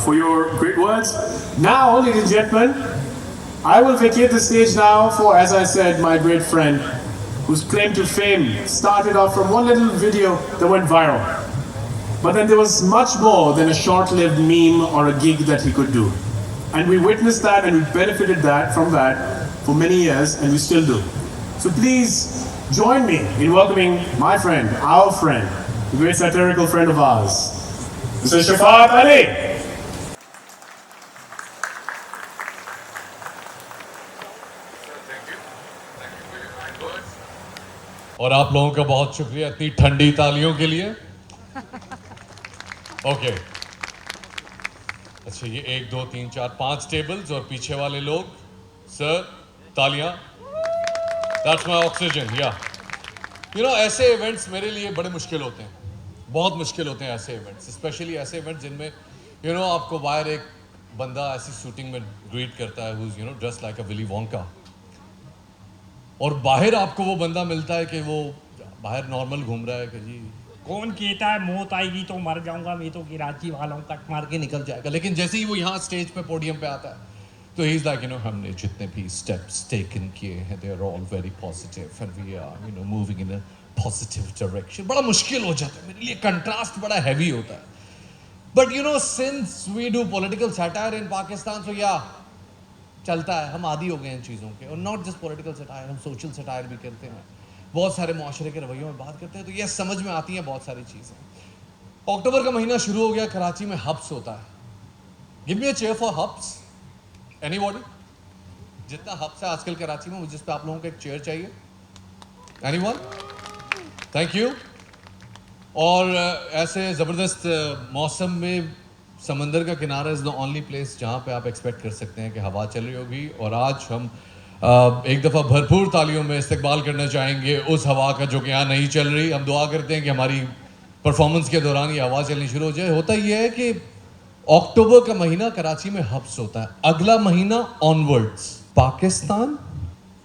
for your great words. Now, ladies and gentlemen, I will vacate the stage now for, as I said, my great friend, whose claim to fame started off from one little video that went viral. But then there was much more than a short-lived meme or a gig that he could do. And we witnessed that and we benefited from that for many years, and we still do. So please join me in welcoming my friend, our friend, the great satirical friend of ours, Mr. Shafat Ali. और आप लोगों का बहुत शुक्रिया इतनी ठंडी तालियों के लिए। ओके, अच्छा ये 1 2 3 4 5 टेबल्स और पीछे वाले लोग, सर तालियां। That's my oxygen. या यू नो, ऐसे इवेंट्स मेरे लिए बड़े मुश्किल होते हैं, बहुत मुश्किल होते हैं ऐसे इवेंट्स, स्पेशली ऐसे इवेंट्स जिनमें यू नो आपको बाहर एक बंदा ऐसी शूटिंग में ग्रीट करता है, who's you know dressed like a Willy Wonka, और बाहर आपको वो बंदा मिलता है कि वो बाहर नॉर्मल घूम रहा है कि जी कौन कहता है मौत आएगी तो मर जाऊंगा, मैं तो कराची वालों कट मार के निकल जाएगा। लेकिन जैसे ही वो यहाँ स्टेज पे पोडियम पे आता है तो he is like you know हमने जितने भी स्टेप्स टेकन किए हैं they are all very positive and we are you know moving in a positive direction. बड़ा मुश्किल हो जाता है मेरे लिए, कंट्रास्ट बड़ा हैवी होता है। But you know since we do political satire in Pakistan, so yeah चलता है, हम आदी हो गए इन चीज़ों के। और नॉट जस्ट पॉलिटिकल सटायर, हम सोशल सटायर भी करते हैं, बहुत सारे मुआशरे के रवैयों में बात करते हैं, तो ये समझ में आती हैं बहुत सारी चीज़ें। अक्टूबर का महीना शुरू हो गया, कराची में हब्स होता है। Give me a chair for hubs, anybody? जितना हब्स है आजकल कराची में, जिस पे आप लोगों को एक चेयर चाहिए, एनीवन? Thank you. और ऐसे ज़बरदस्त मौसम में समंदर का किनारा इज़ द ओनली प्लेस जहाँ पे आप एक्सपेक्ट कर सकते हैं कि हवा चल रही होगी। और आज हम एक दफ़ा भरपूर तालियों में इस्तकबाल करना चाहेंगे उस हवा का जो कि यहाँ नहीं चल रही। हम दुआ करते हैं कि हमारी परफॉर्मेंस के दौरान ये हवा चलनी शुरू हो जाए। होता ये है कि अक्टूबर का महीना कराची में हब्स होता है, अगला महीना ऑनवर्ड्स पाकिस्तान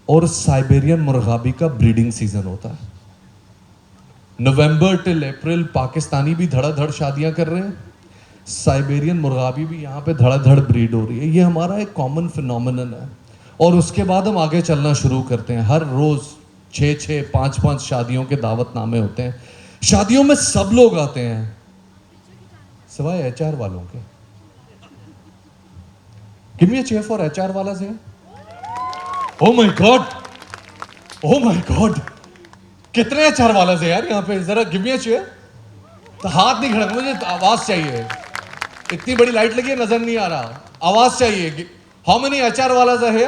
और साइबेरियन मुर्गाबी का ब्रीडिंग सीजन होता है। नवंबर टिल अप्रैल पाकिस्तानी भी धड़ाधड़ शादियां कर रहे हैं, साइबेरियन मुर्गाबी भी यहाँ पे धड़ाधड़ ब्रीड हो रही है। ये हमारा एक कॉमन फिनोमिनन है। और उसके बाद हम आगे चलना शुरू करते हैं। हर रोज़ 6 5 शादियों के दावतनामे होते हैं। शादियों में सब लोग आते हैं सिवाय एचआर वालों के। Give me a chair for HR वाला से। ओह my God, oh my God, कितने एचआर वाला से यार यहाँ पे, जरा गिव मी अ चेयर। तो हाथ नहीं खड़ा, मुझे आवाज चाहिए। इतनी बड़ी लाइट लगी है, नजर नहीं आ रहा, आवाज चाहिए। हाउ मेनी एचआर वाला है?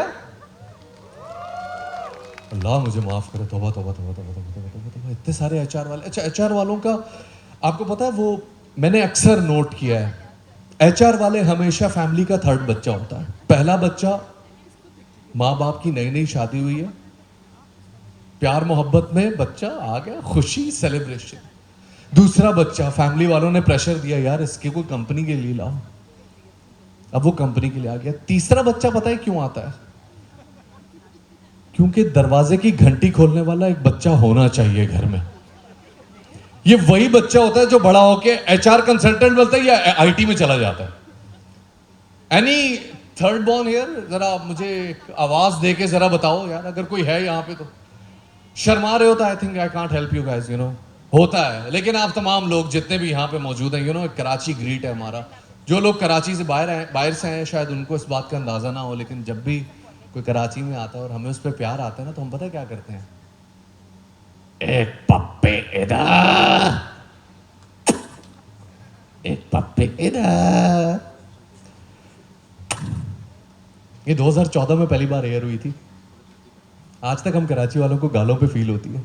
अल्लाह मुझे माफ करे, तौबा तौबा तौबा तौबा तौबा तौबा तौबा, इतने सारे एचआर वाले। अच्छा, एचआर वालों का आपको पता है, वो मैंने अक्सर नोट किया है, एचआर वाले हमेशा फैमिली का थर्ड बच्चा होता है। पहला बच्चा माँ बाप की नई नई शादी हुई है, प्यार मोहब्बत में बच्चा आ गया, खुशी सेलिब्रेशन। दूसरा बच्चा फैमिली वालों ने प्रेशर दिया, यार इसके कोई कंपनी के लिए लाओ, अब वो कंपनी के लिए आ गया। तीसरा बच्चा पता है क्यों आता है? क्योंकि दरवाजे की घंटी खोलने वाला एक बच्चा होना चाहिए घर में। ये वही बच्चा होता है जो बड़ा होके एचआर कंसल्टेंट बनता है या आईटी में चला जाता है। Any third born here? जरा मुझे आवाज दे के जरा बताओ यार, अगर कोई है यहाँ पे तो। शर्मा रहे हो तो I think I can't help you guys, you know, होता है। लेकिन आप तमाम लोग जितने भी यहाँ पे मौजूद हैं, यू नो, कराची ग्रीट है हमारा। जो लोग कराची से बाहर से हैं शायद उनको इस बात का अंदाजा ना हो, लेकिन जब भी कोई कराची में आता है और हमें उस पर प्यार आता है ना, तो हम पता है क्या करते हैं? एक पप्पे इधर, एक पप्पे इधर। ये 2014 में पहली बार एयर हुई थी। आज तक हम कराची वालों को गालों पे फील होती है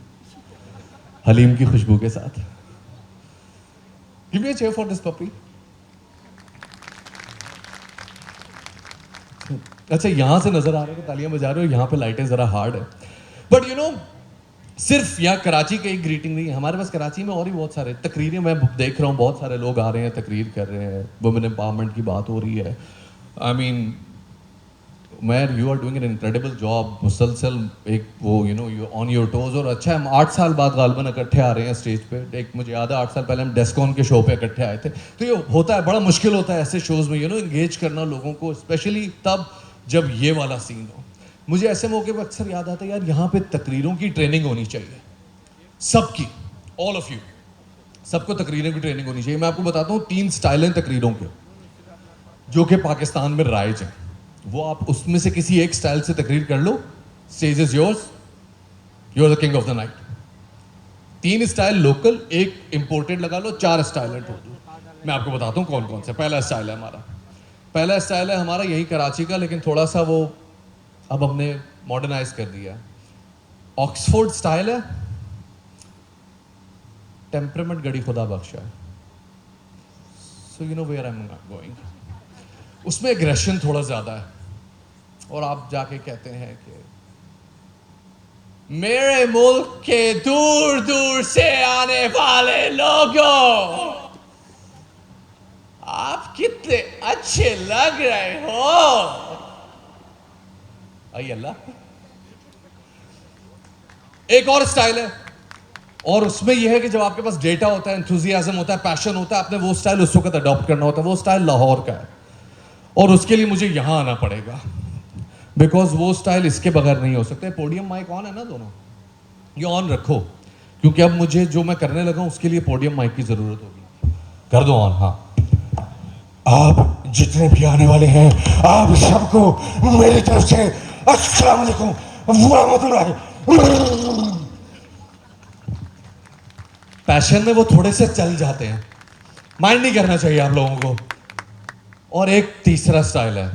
हलीम की खुशबू के साथ। Give me a chair for this puppy. अच्छा, यहां से नजर आ रहा है कि तालियां बजा रहे हो, यहां पे लाइटें जरा हार्ड है। बट यू नो, सिर्फ यहाँ कराची का एक ग्रीटिंग नहीं है, हमारे पास कराची में और भी बहुत सारे तकरीरें मैं देख रहा हूँ, बहुत सारे लोग आ रहे हैं, तकरीर कर रहे हैं, वुमेन एम्पावरमेंट की बात हो रही है। I mean Umair you are doing an incredible job, मुसलसल एक वो यू ऑन योर टोज। और अच्छा हम 8 साल बाद गालिबन इकट्ठे आ रहे हैं स्टेज पे। एक मुझे याद है 8 साल पहले हम डेस्कॉन के शो पे इकट्ठे आए थे। तो ये होता है, बड़ा मुश्किल होता है ऐसे शोज़ में एंगेज करना लोगों को, स्पेशली तब जब ये वाला सीन हो। मुझे ऐसे मौके पर अक्सर याद आता है यार यहाँ पे तकरीरों की ट्रेनिंग होनी चाहिए सबकी, ऑल ऑफ यू, सबको तकरीरों की ट्रेनिंग होनी चाहिए। मैं आपको बताता हूँ 3 स्टाइल हैं तकरीरों के जो कि पाकिस्तान में राइज हैं। वो आप उसमें से किसी एक स्टाइल से तकरीर कर लो, stage is yours, you are the king of the night. 3 style local, एक इंपोर्टेड लगा लो, 4 स्टाइल है टोटल। मैं आपको बताता हूँ कौन कौन से। पहला स्टाइल है हमारा, पहला स्टाइल है हमारा यही कराची का, लेकिन थोड़ा सा वो अब हमने मॉडर्नाइज कर दिया। ऑक्सफोर्ड स्टाइल है, टेम्परामेंट गड़ी खुदा बख्शा है, so you know where I am going. उसमें एग्रेशन थोड़ा ज्यादा है और आप जाके कहते हैं कि मेरे मुल्क के दूर दूर से आने वाले लोगों, आप कितने अच्छे लग रहे हो। आई अल्लाह। एक और स्टाइल है, और उसमें यह है कि जब आपके पास डेटा होता है, एंथुजियाज्म होता है, पैशन होता है, आपने वो स्टाइल उस वक्त अडॉप्ट करना होता है। वो स्टाइल लाहौर का है और उसके लिए मुझे यहां आना पड़ेगा, बिकॉज वो स्टाइल इसके बगैर नहीं हो सकते। पोडियम माइक ऑन है ना दोनों, ये ऑन रखो, क्योंकि अब मुझे जो मैं करने लगा उसके लिए पोडियम माइक की जरूरत होगी। कर दो ऑन। हाँ, आप जितने भी आने वाले हैं, आप सबको मेरी तरफ से अस्सलाम वालेकुम व रहमतुल्लाह। पैशन में वो थोड़े से चल जाते हैं, माइंड नहीं करना चाहिए आप लोगों को। और एक तीसरा स्टाइल है,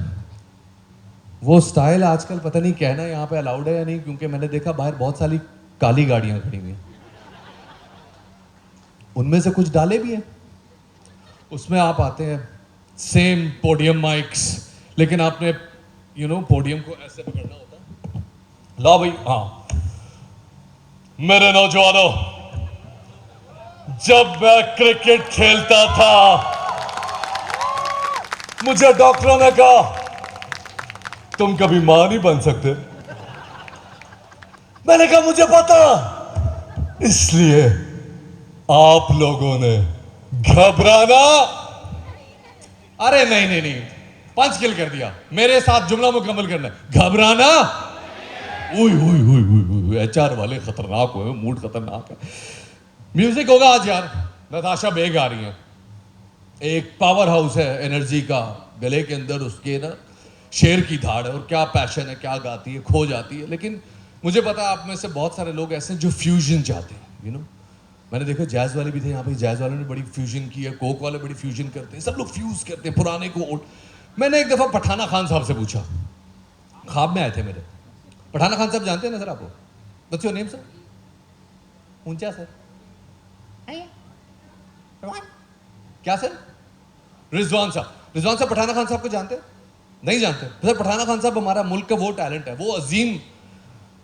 वो स्टाइल आजकल पता नहीं कहना यहाँ पे अलाउड है या नहीं, क्योंकि मैंने देखा बाहर बहुत सारी काली गाड़ियां खड़ी हुई हैं, उनमें से कुछ डाले भी हैं। उसमें आप आते हैं सेम पोडियम माइक्स, लेकिन आपने पोडियम को ऐसे पकड़ना होता है। ला भाई, हाँ, मेरे नौजवानों, जब मैं क्रिकेट खेलता था मुझे डॉक्टरों ने कहा तुम कभी मां नहीं बन सकते। मैंने कहा मुझे पता, इसलिए आप लोगों ने घबराना। अरे नहीं नहीं नहीं, पंच किल कर दिया। मेरे साथ जुमला मुकम्मल करना है। घबराना। उई उई उई उई, एचआर वाले खतरनाक हुए, मूड खतरनाक है। म्यूजिक होगा आज यार, नताशा बेग आ रही है, एक पावर हाउस है एनर्जी का, गले के अंदर उसके ना शेर की धाड़ है, और क्या पैशन है, क्या गाती है, खो जाती है। लेकिन मुझे पता है आप में से बहुत सारे लोग ऐसे हैं जो फ्यूजन चाहते हैं। मैंने देखा जैज वाले भी थे यहाँ पे, जैज वालों ने बड़ी फ्यूजन की है, कोक वाले बड़ी फ्यूजन करते हैं, सब लोग फ्यूज करते हैं पुराने को ओल्ड। मैंने एक दफा पठाना खान साहब से पूछा, ख्वाब में आए थे मेरे। पठाना खान साहब जानते हैं ना सर आपको? What's your name sir? ऊंचा सर? क्या सर? रिजवान साहब। रिजवान साहब पठाना खान साहब को जानते हैं? नहीं जानते सर। पठाना खान साहब हमारा मुल्क का वो टैलेंट है, वो अजीम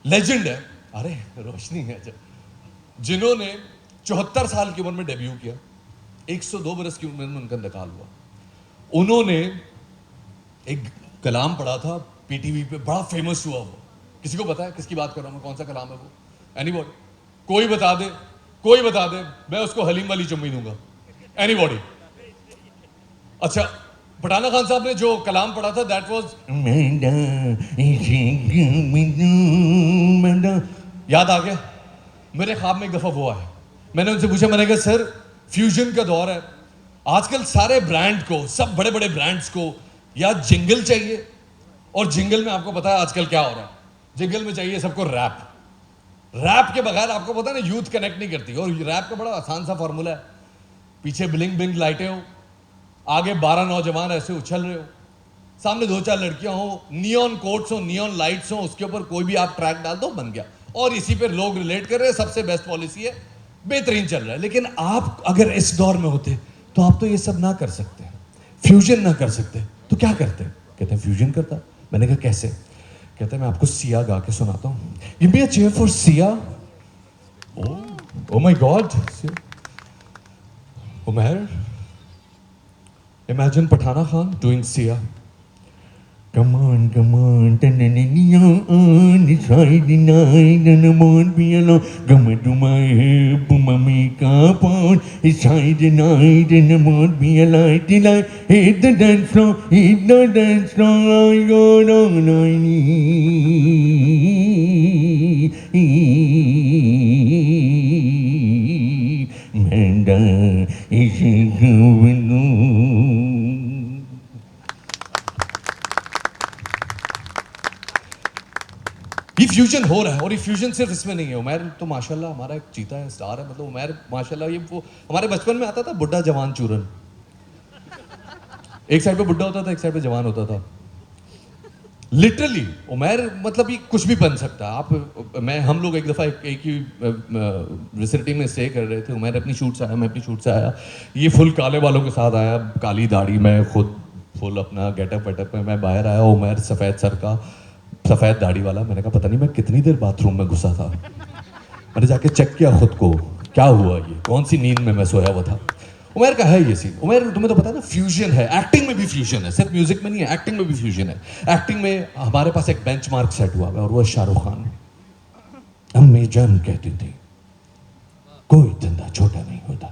लेजेंड है। अरे रोशनी है, जिन्होंने 74 साल की उम्र में डेब्यू किया, 102 बरस की उम्र में उनका इंतकाल हुआ। उन्होंने एक कलाम पढ़ा था पीटीवी पे, बड़ा फेमस हुआ वो। किसी को पता है किसकी बात कर रहा हूं मैं? कौन सा कलाम है वो? एनीबॉडी? कोई बता दे, कोई बता दे, मैं उसको हलीम वाली चुम्मी दूंगा। एनीबॉडी? अच्छा, पठाना खान साहब ने जो कलाम पढ़ा था, दैट वाज, याद आ गया? मेरे ख्वाब में एक दफा वो आया। मैंने उनसे पूछा, मैंने कहा सर फ्यूजन का दौर है आजकल, सारे ब्रांड को, सब बड़े बड़े ब्रांड्स को या जिंगल चाहिए, और जिंगल में आपको पता है आजकल क्या हो रहा है, जिंगल में चाहिए सबको रैप। रैप के बगैर आपको पता है ना यूथ कनेक्ट नहीं करती। और रैप का बड़ा आसान सा फॉर्मूला है, पीछे ब्लिंग ब्लिंग लाइटें हो, आगे 12 नौजवान ऐसे उछल रहे हो, सामने 2-4 लड़कियां हो, नियॉन कोट्स हो, नियॉन लाइट्स हो, उसके ऊपर कोई भी आप ट्रैक डाल दो, बन गया। और इसी पे लोग रिलेट कर रहे हैं, सबसे बेस्ट पॉलिसी है, बेहतरीन चल रहा है। लेकिन आप अगर इस दौर में होते तो आप तो ये सब ना कर सकते, फ्यूजन ना कर सकते, तो क्या करते? कहते हैं फ्यूजन करता। मैंने कहा कैसे? कहते हैं मैं आपको सिया गा के सुनाता हूँ। Give me a cheer for Siya. Oh my god, Umar, imagine Pathana Khan doing Sia. Come on, tananiniya on, Friday night and I won't be alone. Come to my hip, mommy, come on. It's Friday night and I won't be alive till I hit the dance floor, hit the dance floor. I go down on me. Manda is going on. ये fusion हो रहा है और ये fusion सिर्फ इसमें नहीं है। उमैर तो माशाल्लाह हमारा एक चीता है, स्टार है। मतलब उमैर माशाल्लाह ये वो हमारे बचपन में आता था बुड्ढा जवान चूरन, एक साइड पे बुड्ढा होता था, एक साइड पे जवान होता था। लिटरली उमैर मतलब ये कुछ भी बन सकता है। आप मैं हम लोग एक दफ़ा एक ही विसिटी में स्टे कर रहे थे। उमैर अपनी शूट से आया, मैं अपनी शूट से आया। ये फुल काले बालों के साथ आया, काली दाढ़ी, मैं खुद फुल अपना गेटअप वेटअप में मैं बाहर आया। उमैर सफ़ेद सर का, सफ़ेद दाढ़ी वाला। मैंने कहा पता नहीं मैं कितनी देर बाथरूम में घुसा था। मैंने जाके चेक किया खुद को, क्या हुआ, ये कौन सी नींद में मैं सोया हुआ था। उमैर का है ये सीन। उमैर तुम्हें तो पता है ना, फ्यूजन है। एक्टिंग में भी फ्यूजन है, सिर्फ म्यूजिक में नहीं है, एक्टिंग में भी फ्यूजन है। एक्टिंग में हमारे पास एक बेंचमार्क सेट हुआ है और वो है शाहरुख खान। अम्मी जान कहती थी कोई धंधा छोटा नहीं होता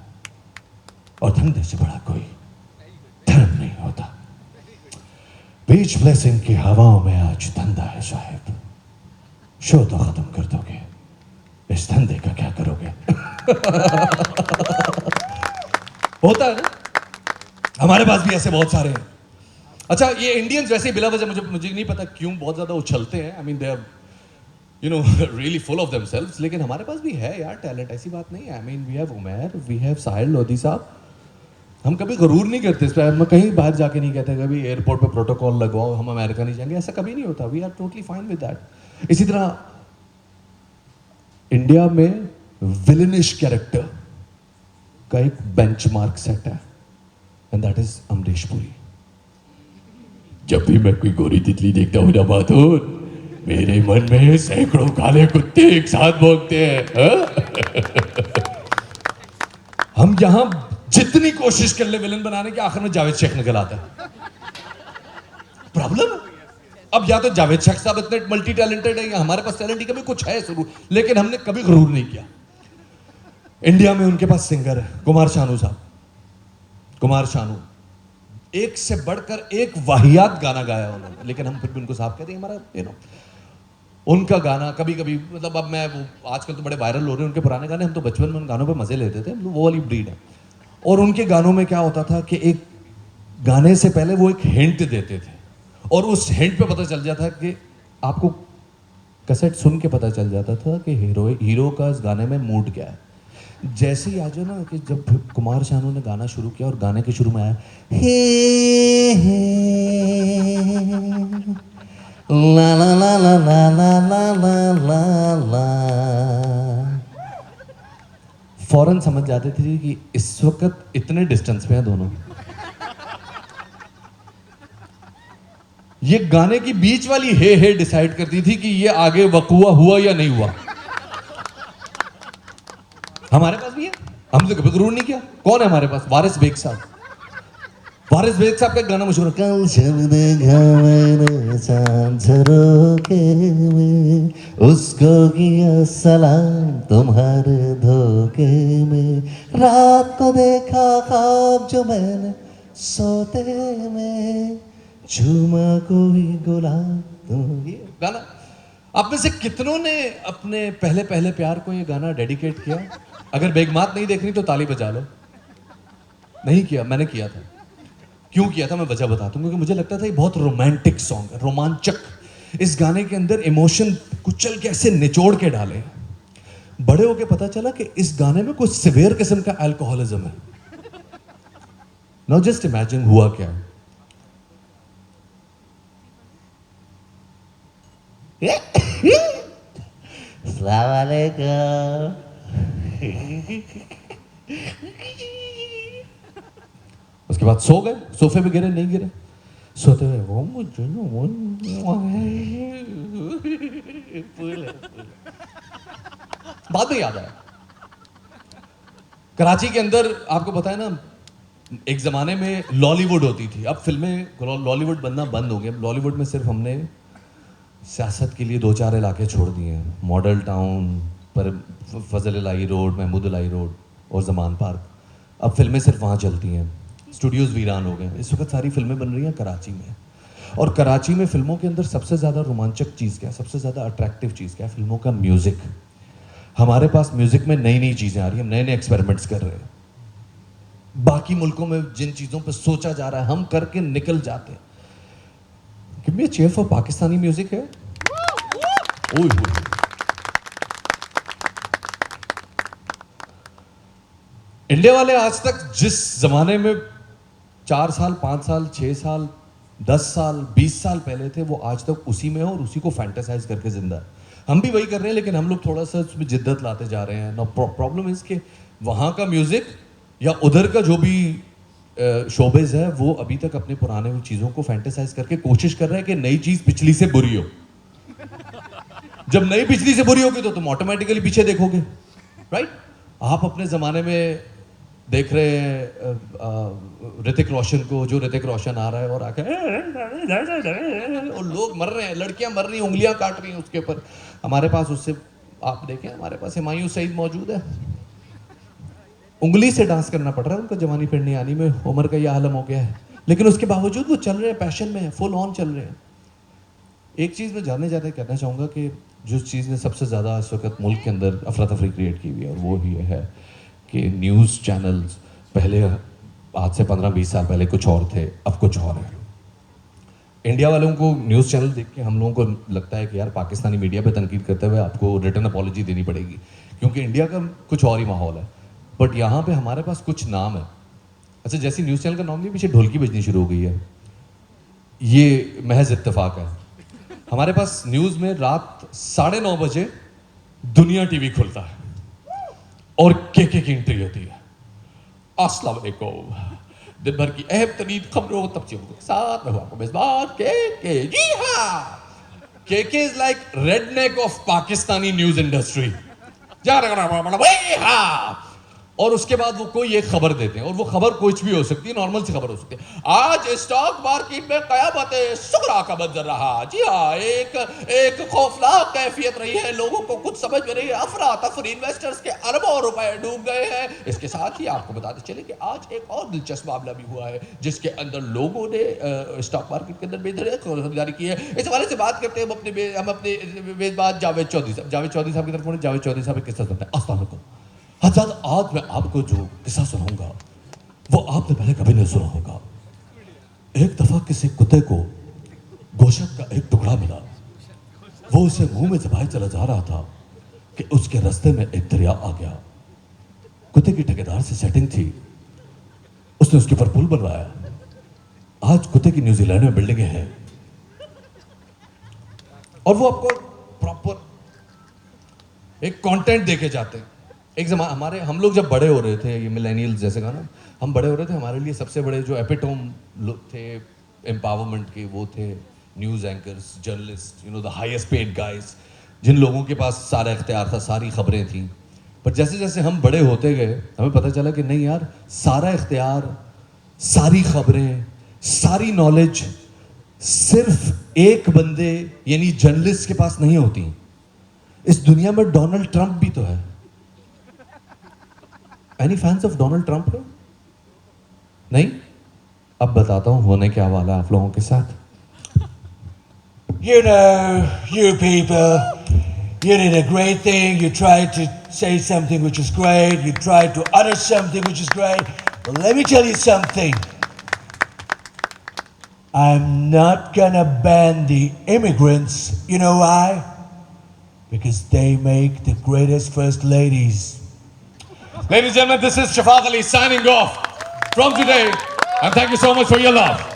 और धंधे से बड़ा कोई धर्म नहीं होता। बीच ब्लेसिंग की हवाओं में आज धंधा है साहब। शो तो खत्म कर दोगे, इस धंधे का क्या करोगे? होता है ना, हमारे पास भी ऐसे बहुत सारे हैं। अच्छा, ये इंडियंस वैसे ही बिला वजह मुझे नहीं पता क्यों बहुत ज्यादा उछलते हैं। I mean they are really full of themselves. लेकिन हमारे पास भी है यार टैलेंट, ऐसी बात नहीं है। I mean we have Umair, we have Sahil Lodhi sahab. हम कभी गरूर नहीं करते इस पर। हम कहीं बाहर जाके नहीं कहते कभी एयरपोर्ट पे प्रोटोकॉल लगवाओ, हम अमेरिका नहीं जाएंगे, ऐसा कभी नहीं होता। We are totally fine with that. इसी तरह इंडिया में विलनिश कैरेक्टर का एक बेंचमार्क सेट है and that is Amrish Puri. जब भी मैं कोई गोरी तितली देखता हूं ना बहादुर, मेरे मन में सैकड़ों काले कुत्ते एक साथ भौंकते हैं। हम यहां जितनी कोशिश कर ले विलन बनाने की, आखिर में जावेद शेख निकल आता है। प्रॉब्लम है। अब या तो जावेद शेख साहब इतने मल्टी टैलेंटेड है या हमारे पास टैलेंट ही कभी कुछ है जरूर, लेकिन हमने कभी गरूर नहीं किया। इंडिया में उनके पास सिंगर है कुमार शानू साहब। कुमार शानू एक से बढ़कर एक वाहियात गाना गाया उन्होंने, लेकिन हम फिर भी उनको साफ कहते हैं हमारा उनका गाना कभी कभी मतलब अब मैं वो आजकल तो बड़े वायरल हो रहे हैं उनके पुराने गाने। हम तो बचपन में उन गानों पे मजे लेते थे, हम लोग वो वाली ब्रीड है। और उनके गानों में क्या होता था कि एक गाने से पहले वो एक हिंट देते थे और उस हिंट पे पता चल जाता कि आपको कैसेट सुन के पता चल जाता था कि हीरो का इस गाने में मूड क्या है। जैसे ही आज ना कि जब कुमार शानू ने गाना शुरू किया और गाने के शुरू में आया हे ला ला ला ला ला ला ला ला ला, फौरन समझ जाते थे कि इस वक्त इतने डिस्टेंस पे हैं दोनों। ये गाने की बीच वाली हे डिसाइड करती थी कि ये आगे वकुआ हुआ या नहीं हुआ। हमारे पास भी है, हमने तो कभी गरूर नहीं किया। कौन है हमारे पास? वारिस बेग साहब। वारिस बेग साहब का गाना मशहूर है, कल जब देखा मैंने चांद रोके में, उसको किया सलाम तुम्हारे धोखे में, रात को देखा ख्वाब जो मैंने सोते में, झूमा कोई गुलाब। ये गाना आप में से कितनों ने अपने पहले पहले प्यार को ये गाना डेडिकेट किया? अगर बेगमात नहीं देखनी तो ताली बजा लो। नहीं किया, मैंने किया था। क्यों किया था मैं वजह बताता हूं, क्योंकि मुझे लगता था ये बहुत रोमांटिक सॉन्ग है, रोमांचक। इस गाने के अंदर इमोशन कुचल के ऐसे निचोड़ के डाले। बड़े होके पता चला कि इस गाने में कुछ सिवियर किस्म का अल्कोहलिज्म है। नाउ जस्ट इमेजिन हुआ क्या। अस्सलाम वालेकुम। उसके बाद सो गए, सोफे पे गिरे नहीं गिरे, सोते हुए वो मुझे बाद में याद आया। कराची के अंदर आपको पता है ना, एक ज़माने में लॉलीवुड होती थी, अब फिल्में लॉलीवुड बनना बंद हो गया। लॉलीवुड में सिर्फ हमने सियासत के लिए 2-4 इलाके छोड़ दिए हैं, मॉडल टाउन पर, फजल इलाही रोड, महमूद इलाही रोड और जमान पार्क। अब फिल्में सिर्फ वहाँ चलती हैं, स्टूडियोज़ वीरान हो गए। इस वक्त सारी फिल्में बन रही हैं कराची में, और कराची में फिल्मों के अंदर सबसे ज़्यादा रोमांचक चीज़ क्या है, सबसे ज़्यादा अट्रैक्टिव चीज़ क्या है? फिल्मों का म्यूज़िक। हमारे पास म्यूज़िक में नई नई चीज़ें आ रही हैं, हम नए नए एक्सपेरिमेंट्स कर रहे हैं। बाकी मुल्कों में जिन चीज़ों पर सोचा जा रहा है हम करके निकल जाते हैं। Give me a cheer for Pakistani music है। ओए होए, इंडिया वाले आज तक जिस जमाने में 4 साल 5 साल 6 साल 10 साल 20 साल पहले थे, वो आज तक उसी में है और उसी को फैंटेसाइज करके जिंदा है। हम भी वही कर रहे हैं, लेकिन हम लोग थोड़ा सा उसमें जिद्दत लाते जा रहे हैं। नो प्रॉब्लम इज कि वहां का म्यूजिक या उधर का जो भी शोबिज है, वो अभी तक अपने पुराने चीज़ों को फैंटेसाइज करके कोशिश कर रहे हैं कि नई चीज़ पिछली से बुरी हो। जब नई पिछली से बुरी होगी तो तुम ऑटोमेटिकली पीछे देखोगे, राइट? आप अपने ज़माने में देख रहे हैं ऋतिक रोशन को, जो ऋतिक रोशन आ रहा है और आके और लोग मर रहे हैं, लड़कियां मर रही हैं, उंगलियां काट रही हैं उसके ऊपर। हमारे पास उससे आप देखें, हमारे पास हुमायूं सईद मौजूद है, उंगली से डांस करना पड़ रहा है उनको, जवानी फिरनी आनी में उम्र का यह आलम हो गया है, लेकिन उसके बावजूद वो चल रहे हैं, पैशन में फुल ऑन चल रहे हैं। एक चीज़ मैं जानने जाते कहना चाहूँगा कि जो चीज़ ने सबसे ज़्यादा इस वक्त मुल्क के अंदर अफरा तफरी क्रिएट की हुई है, और वो ये है कि न्यूज़ चैनल्स पहले, आज से 15-20 साल पहले कुछ और थे, अब कुछ और है। इंडिया वालों को न्यूज़ चैनल देख के हम लोगों को लगता है कि यार पाकिस्तानी मीडिया पे तनकीद करते हुए आपको रिटर्न अपॉलॉजी देनी पड़ेगी, क्योंकि इंडिया का कुछ और ही माहौल है। बट यहाँ पे हमारे पास कुछ नाम है। अच्छा, जैसे न्यूज़ चैनल का नाम नहीं, पीछे ढोलकी बजनी शुरू हो गई है, ये महज इत्तेफाक है। हमारे पास न्यूज़ में रात 9:30 बजे दुनिया टीवी खुलता है और के की एंट्री होती है। अस्सलाम वालेकुम, दिन भर की अहम तरीन खबरों तफसीलों के साथ मैं आपको मेजबान के। जी हाँ, K is like redneck of Pakistani news industry. हाँ, और उसके बाद वो कोई एक खबर देते हैं, और वो खबर कुछ भी हो सकती है, नॉर्मल सी खबर हो सकती है। आज स्टॉक मार्केट में कयामत सुगरा का मंजर रहा। जी हाँ, एक खौफनाक कैफियत रही है, लोगों को कुछ समझ में नहीं है, अफरा तफरी, इन्वेस्टर्स के अरबों रुपए डूब गए हैं। इसके साथ ही आपको बताते चले कि आज एक और दिलचस्प मामला भी हुआ है, जिसके अंदर लोगों ने स्टॉक मार्केट के अंदर बेहतर खरीदारी की है। इस हवाले से बात करते हैं हम अपने मेजबान जावेद चौधरी साहब की तरफ मुड़े। जावेद चौधरी साहब एक किस्सा सुनते हैं। अस्सलाम वालेकुम हज़रत, आज मैं आपको जो किस्सा सुनाऊंगा वो आपने पहले कभी नहीं सुना होगा। एक दफा किसी कुत्ते को गोश्त का एक टुकड़ा मिला, वो उसे मुंह में दबाए चला जा रहा था कि उसके रास्ते में एक दरिया आ गया। कुत्ते की ठेकेदार से सेटिंग थी, उसने उसके ऊपर पुल बनवाया। आज कुत्ते की न्यूजीलैंड में बिल्डिंगें हैं, और वो आपको प्रॉपर एक कंटेंट देके जाते हैं। एक जमाना हम लोग जब बड़े हो रहे थे, ये मिलेनियल्स जैसे कहा ना, हम बड़े हो रहे थे, हमारे लिए सबसे बड़े जो एपिटोम लोग थे एम्पावरमेंट के, वो थे news anchors, journalist, the highest paid guys, जिन लोगों के पास सारा इख्तियार था, सारी खबरें थी। पर जैसे जैसे हम बड़े होते गए, हमें पता चला कि नहीं यार, सारा इख्तियार, सारी खबरें, सारी नॉलेज सिर्फ एक बंदे यानी जर्नलिस्ट के पास नहीं होती। इस दुनिया में डोनाल्ड ट्रंप भी तो है। Any fans of Donald Trump है? नहीं? अब बताता हूं होने क्या वाला आप लोगों के साथ। You know, you people, you did a great thing. You tried to say something which is great. You tried to utter something which is great. But let me tell you something. I'm not gonna ban the immigrants. You know why? Because they make the greatest first ladies. Ladies and gentlemen, this is Shafaq Ali signing off from today, and thank you so much for your love.